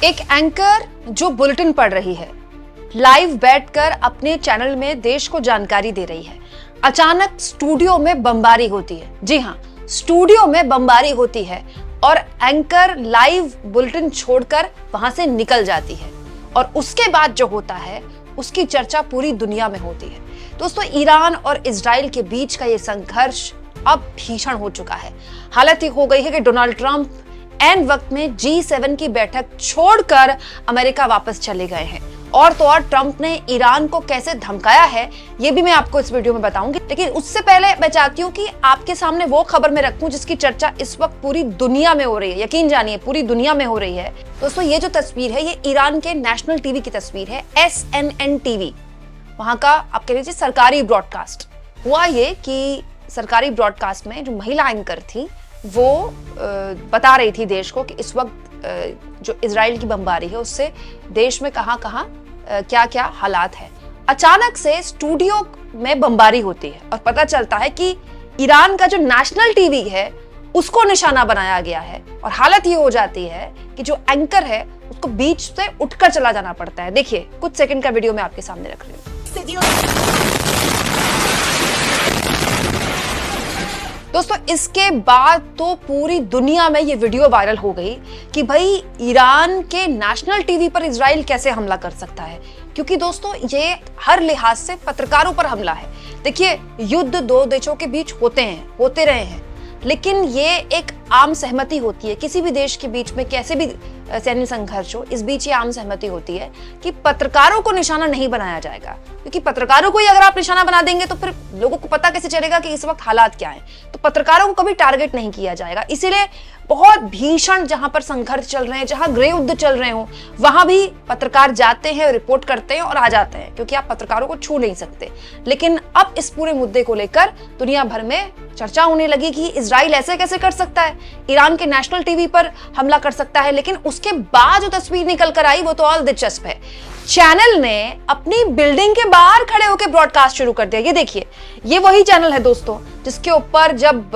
एक एंकर जो बुलेटिन पढ़ रही है, लाइव बैठकर अपने चैनल में देश को जानकारी दे रही है, अचानक स्टूडियो में बमबारी होती है। जी हाँ, स्टूडियो में बमबारी होती है और एंकर लाइव बुलेटिन छोड़कर वहां से निकल जाती है और उसके बाद जो होता है उसकी चर्चा पूरी दुनिया में होती है। दोस्तों, ईरान और इजराइल के बीच का ये संघर्ष अब भीषण हो चुका है। हालत ये हो गई है कि डोनाल्ड ट्रंप एंड वक्त में G7 की बैठक छोड़कर अमेरिका वापस चले गए हैं। और तो और ट्रंप ने ईरान को कैसे धमकाया है ये भी मैं आपको इस वीडियो में बताऊंगी। लेकिन उससे पहले मैं चाहती हूँ कि आपके सामने वो खबर मैं रखूं जिसकी चर्चा इस वक्त पूरी दुनिया में हो रही है। यकीन जानिए, पूरी दुनिया में हो रही है। दोस्तों, ये जो तस्वीर है ये ईरान के नेशनल टीवी की तस्वीर है, SNN टीवी। वहां का आप कह लीजिए सरकारी ब्रॉडकास्ट। हुआ ये कि सरकारी ब्रॉडकास्ट में जो महिला एंकर थी वो बता रही थी देश को कि इस वक्त जो इजराइल की बमबारी है उससे देश में कहां-कहां क्या-क्या हालात है। अचानक से स्टूडियो में बमबारी होती है और पता चलता है कि ईरान का जो नेशनल टीवी है उसको निशाना बनाया गया है और हालत ये हो जाती है कि जो एंकर है उसको बीच से उठकर चला जाना पड़ता है। देखिए, कुछ सेकंड का वीडियो मैं आपके सामने रख रही हूँ। दोस्तों, इसके बाद तो पूरी दुनिया में ये वीडियो वायरल हो गई कि भाई ईरान के नेशनल टीवी पर इजराइल कैसे हमला कर सकता है, क्योंकि दोस्तों ये हर लिहाज से पत्रकारों पर हमला है। देखिए, युद्ध दो देशों के बीच होते रहे हैं, लेकिन ये एक आम सहमति होती है किसी भी देश के बीच में, कैसे भी सैन्य संघर्ष हो, इस बीच ये आम सहमति होती है कि पत्रकारों को निशाना नहीं बनाया जाएगा, क्योंकि पत्रकारों को ही अगर आप निशाना बना देंगे तो फिर लोगों को पता कैसे चलेगा कि इस वक्त हालात क्या हैं। तो पत्रकारों को कभी टारगेट नहीं किया जाएगा। इसीलिए बहुत भीषण जहां पर संघर्ष चल रहे हैं, जहां गृह युद्ध चल रहे हो, वहां भी पत्रकार जाते हैं, रिपोर्ट करते हैं और आ जाते हैं, क्योंकि आप पत्रकारों को छू नहीं सकते। लेकिन अब इस पूरे मुद्दे को लेकर दुनिया भर में चर्चा होने लगी कि इजराइल ऐसे कैसे कर सकता है, ईरान के नेशनल टीवी पर हमला कर सकता है। लेकिन उसके बाद जो तस्वीर निकल कर आई वो तो और दिलचस्प है। चैनल ने अपनी बिल्डिंग के बाहर खड़े होकर ब्रॉडकास्ट शुरू कर दिया। ये देखिए, ये वही चैनल है दोस्तों जिसके ऊपर जब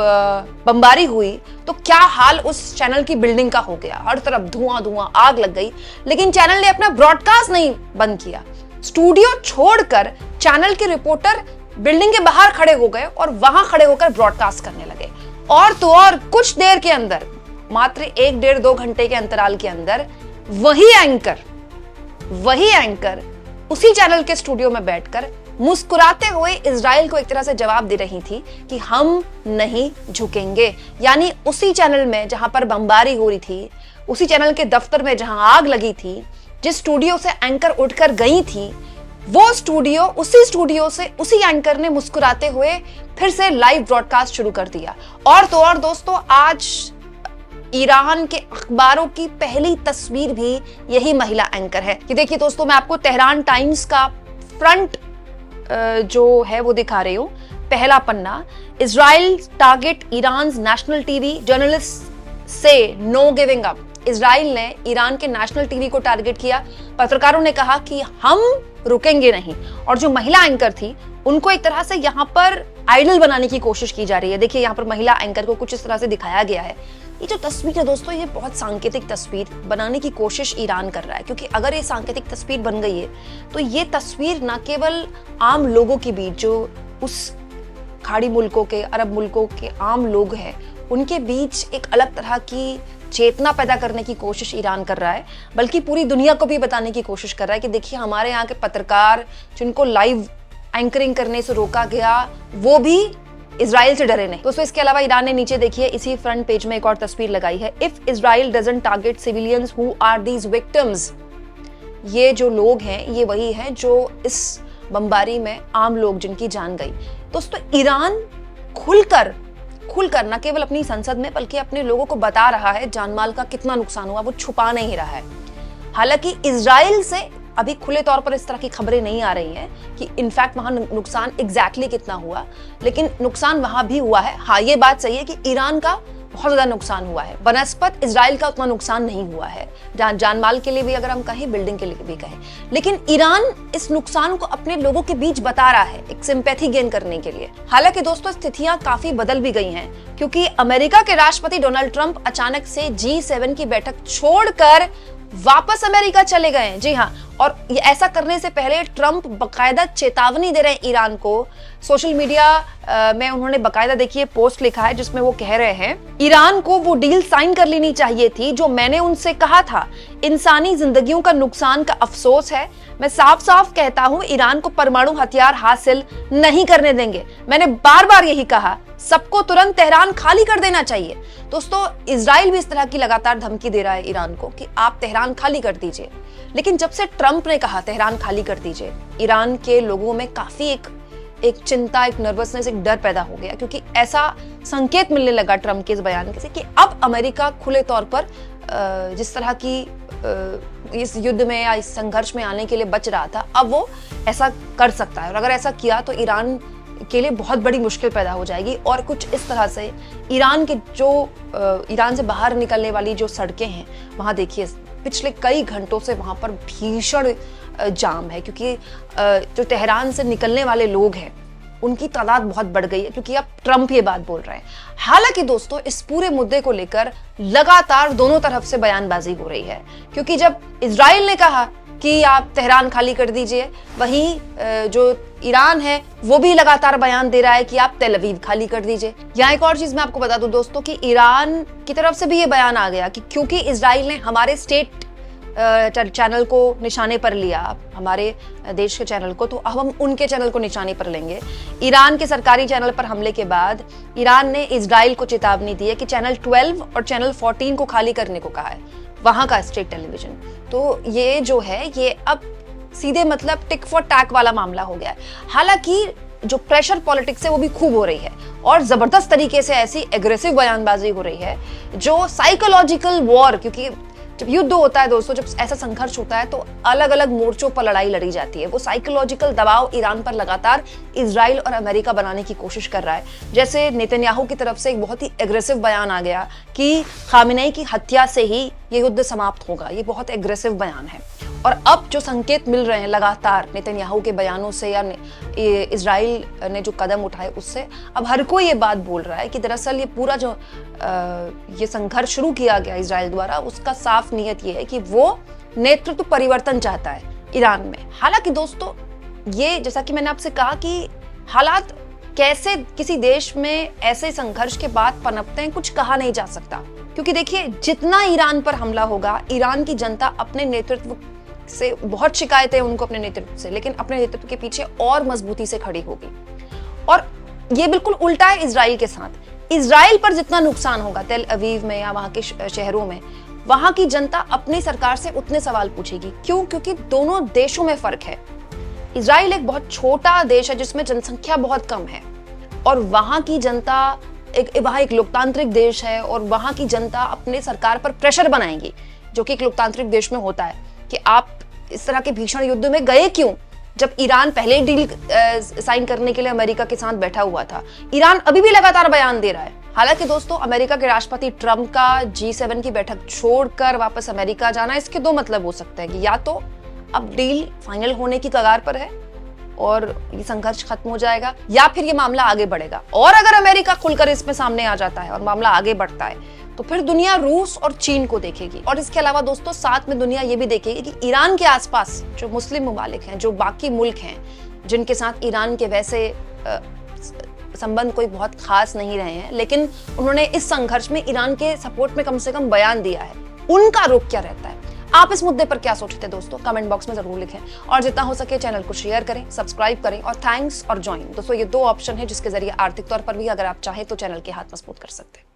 बमबारी हुई तो क्या हाल उस चैनल की बिल्डिंग का हो गया। हर तरफ धुआं, आग लग गई। लेकिन चैनल ने अपना ब्रॉडकास्ट नहीं बंद किया। स्टूडियो छोड़कर चैनल के रिपोर्टर बिल्डिंग के बाहर खड़े हो गए और वहां खड़े होकर ब्रॉडकास्ट करने लगे। और तो और कुछ देर के अंदर, मात्र 1-1.5-2 घंटे के अंतराल के अंदर वही एंकर उसी चैनल के स्टूडियो में बैठकर मुस्कुराते हुए इजराइल को एक तरह से जवाब दे रही थी कि हम नहीं झुकेंगे। यानी उसी चैनल में जहां पर बमबारी हो रही थी, उसी चैनल के दफ्तर में जहां आग लगी थी, जिस स्टूडियो से एंकर उठकर गई थी, उसी स्टूडियो से उसी एंकर ने मुस्कुराते हुए फिर से लाइव ब्रॉडकास्ट शुरू कर दिया। और तो और दोस्तों, आज ईरान के अखबारों की पहली तस्वीर भी यही महिला एंकर है। कि देखिए दोस्तों, मैं आपको तेहरान टाइम्स का फ्रंट जो है वो दिखा रही हूँ। पहला पन्ना, Israel target Iran national TV, journalist से नो गिविंग अप। इजराइल ने ईरान के नेशनल टीवी को टारगेट किया। पत्रकारों ने कहा कि हम रुकेंगे नहीं। और जो महिला एंकर थी उनको एक तरह से यहाँ पर आइडल बनाने की कोशिश की जा रही है। देखिए, यहाँ पर महिला एंकर को कुछ इस तरह से दिखाया गया है। ये जो तस्वीर है दोस्तों, ये बहुत सांकेतिक तस्वीर बनाने की कोशिश ईरान कर रहा है, क्योंकि अगर ये सांकेतिक तस्वीर बन गई है तो ये तस्वीर न केवल आम लोगों के बीच, जो उस खाड़ी मुल्कों के, अरब मुल्कों के आम लोग हैं, उनके बीच एक अलग तरह की चेतना पैदा करने की कोशिश ईरान कर रहा है, बल्कि पूरी दुनिया को भी बताने की कोशिश कर रहा है कि देखिए, हमारे यहाँ के पत्रकार जिनको लाइव एंकरिंग करने से रोका गया वो भी इजराइल से डरे नहीं। दोस्तों, इसके अलावा ईरान ने नीचे देखिए इसी फ्रंट पेज में एक और तस्वीर लगाई है, if Israel doesn't target civilians who are these victims. ये जो लोग हैं ये वही हैं जो इस बमबारी में आम लोग जिनकी जान गई। दोस्तों, ईरान खुलकर न केवल अपनी संसद में बल्कि अपने लोगों को बता रहा है जानमाल का कितना नुकसान हुआ, वो छुपा नहीं रहा है। हालांकि इजराइल से अभी खुले तौर पर इस तरह की खबरें नहीं आ रही हैं कि इनफैक्ट वहां नुकसान एग्जैक्टली कितना हुआ, लेकिन नुकसान वहां भी हुआ है। हाँ, ये बात सही है कि ईरान का बहुत ज्यादा नुकसान हुआ है, बनस्पत इजराइल का उतना नुकसान नहीं हुआ है, जानमाल के लिए भी अगर हम कहें, बिल्डिंग के लिए भी कहें। लेकिन ईरान इस नुकसान को अपने लोगों के बीच बता रहा है, एक सिंपैथी गेन करने के लिए। हालांकि दोस्तों, स्थितियां काफी बदल भी गई हैं, क्योंकि अमेरिका के राष्ट्रपति डोनाल्ड ट्रंप अचानक से G7 की बैठक छोड़कर वापस अमेरिका चले गए हैं। जी हाँ, और ये ऐसा करने से पहले ट्रंप बकायदा चेतावनी दे रहे हैं ईरान को। सोशल मीडिया में उन्होंने बकायदा देखिए पोस्ट लिखा है जिसमें वो कह रहे हैं ईरान को वो डील साइन कर लेनी चाहिए थी जो मैंने उनसे कहा था। इंसानी जिंदगियों का नुकसान का अफसोस है। मैं साफ साफ कहता हूं ईरान को परमाणु हथियार हासिल नहीं करने देंगे। मैंने बार बार यही कहा, सबको तुरंत तेहरान खाली कर देना चाहिए। दोस्तों, इजराइल भी इस तरह की लगातार धमकी दे रहा है ईरान को कि आप तेहरान खाली कर दीजिए। लेकिन जब से ट्रंप ने कहा तेहरान खाली कर दीजिए, ईरान के लोगों में काफी एक चिंता, एक नर्वसनेस, एक डर पैदा हो गया, क्योंकि ऐसा संकेत मिलने लगा ट्रंप के इस बयान से कि अब अमेरिका खुले तौर पर जिस तरह की इस युद्ध में या इस संघर्ष में आने के लिए बच रहा था, अब वो ऐसा कर सकता है। और अगर ऐसा किया तो ईरान के लिए बहुत बड़ी मुश्किल पैदा हो जाएगी। और कुछ इस तरह से ईरान से बाहर निकलने वाली जो सड़कें हैं, वहां देखिए पिछले कई घंटों से वहां पर भीषण जाम है, क्योंकि जो तेहरान से निकलने वाले लोग हैं उनकी तादाद बहुत बढ़ गई है, क्योंकि अब ट्रंप ये बात बोल रहे हैं। हालांकि दोस्तों, इस पूरे मुद्दे को लेकर लगातार दोनों तरफ से बयानबाजी हो रही है, क्योंकि जब इजराइल ने कहा कि आप तेहरान खाली कर दीजिए, वहीं जो ईरान है वो भी लगातार बयान दे रहा है कि आप तेल अवीव खाली कर दीजिए। यहाँ एक और चीज मैं आपको बता दूं दोस्तों कि ईरान की तरफ से भी ये बयान आ गया कि क्योंकि इजराइल ने हमारे स्टेट चैनल को निशाने पर लिया, हमारे देश के चैनल को, तो अब हम उनके चैनल को निशाने पर लेंगे। ईरान के सरकारी चैनल पर हमले के बाद ईरान ने इजराइल को चेतावनी दी है कि चैनल 12 और चैनल 14 को खाली करने को कहा है, वहां का स्टेट टेलीविजन। तो ये जो है ये अब सीधे मतलब टिक फॉर टैक वाला मामला हो गया है। हालांकि जो प्रेशर पॉलिटिक्स है वो भी खूब हो रही है और जबरदस्त तरीके से ऐसी एग्रेसिव बयानबाजी हो रही है जो साइकोलॉजिकल वॉर, क्योंकि जब युद्ध होता है दोस्तों, जब ऐसा संघर्ष होता है तो अलग अलग मोर्चों पर लड़ाई लड़ी जाती है। वो साइकोलॉजिकल दबाव ईरान पर लगातार इजराइल और अमेरिका बनाने की कोशिश कर रहा है। जैसे नेतन्याहू की तरफ से एक बहुत ही एग्रेसिव बयान आ गया कि खामेनेई की हत्या से ही ये युद्ध समाप्त होगा। ये बहुत एग्रेसिव बयान है। और अब जो संकेत मिल रहे हैं लगातार नेतन्याहू के बयानों से या इजराइल ने जो कदम उठाए उससे, अब हर कोई ये बात बोल रहा है कि दरअसल ये पूरा जो ये संघर्ष शुरू किया गया इजराइल द्वारा, उसका साफ नियत ये है कि वो नेतृत्व परिवर्तन चाहता है ईरान में। हालांकि दोस्तों, ये जैसा कि मैंने आपसे कहा कि हालात कैसे किसी देश में ऐसे संघर्ष के बाद पनपते हैं, कुछ कहा नहीं जा सकता। क्योंकि देखिए, जितना ईरान पर हमला होगा, ईरान की जनता अपने नेतृत्व से बहुत शिकायतें उनको अपने नेतृत्व से, लेकिन अपने नेतृत्व के पीछे और मजबूती से खड़ी होगी। और ये बिल्कुल उल्टा है इजराइल के साथ। इजराइल पर जितना नुकसान होगा तेल अवीव में या वहां के शहरों में, वहां की जनता अपनी सरकार से उतने सवाल पूछेगी। क्यों? क्योंकि दोनों देशों में फर्क है। इजराइल एक बहुत छोटा देश है जिसमें जनसंख्या बहुत कम है, और वहां की जनता वहां एक लोकतांत्रिक देश है, और वहां की जनता अपने सरकार पर प्रेशर बनाएगी, जो कि एक लोकतांत्रिक देश में होता है कि आप इस तरह के भीषण युद्ध में गए क्यों, जब ईरान पहले ही डील साइन करने के लिए अमेरिका के साथ बैठा हुआ था। ईरान अभी भी लगातार बयान दे रहा है। हालांकि दोस्तों, अमेरिका के राष्ट्रपति ट्रंप का G7 की बैठक छोड़कर वापस अमेरिका जाना, इसके दो मतलब हो सकते हैं कि या तो अब डील फाइनल होने की कगार पर है और ये संघर्ष खत्म हो जाएगा, या फिर ये मामला आगे बढ़ेगा। और अगर अमेरिका खुलकर इसमें सामने आ जाता है और मामला आगे बढ़ता है, तो फिर दुनिया रूस और चीन को देखेगी। और इसके अलावा दोस्तों, साथ में दुनिया ये भी देखेगी कि ईरान के आसपास जो मुस्लिम ममालिक हैं, जो बाकी मुल्क हैं जिनके साथ ईरान के वैसे संबंध कोई बहुत खास नहीं रहे हैं, लेकिन उन्होंने इस संघर्ष में ईरान के सपोर्ट में कम से कम बयान दिया है, उनका रुख क्या रहता है। आप इस मुद्दे पर क्या सोचते हैं दोस्तों? कमेंट बॉक्स में जरूर लिखें, और जितना हो सके चैनल को शेयर करें, सब्सक्राइब करें, और थैंक्स और ज्वाइन। दोस्तों, ये दो ऑप्शन है जिसके जरिए आर्थिक तौर पर भी अगर आप चाहें तो चैनल के हाथ मजबूत कर सकते हैं।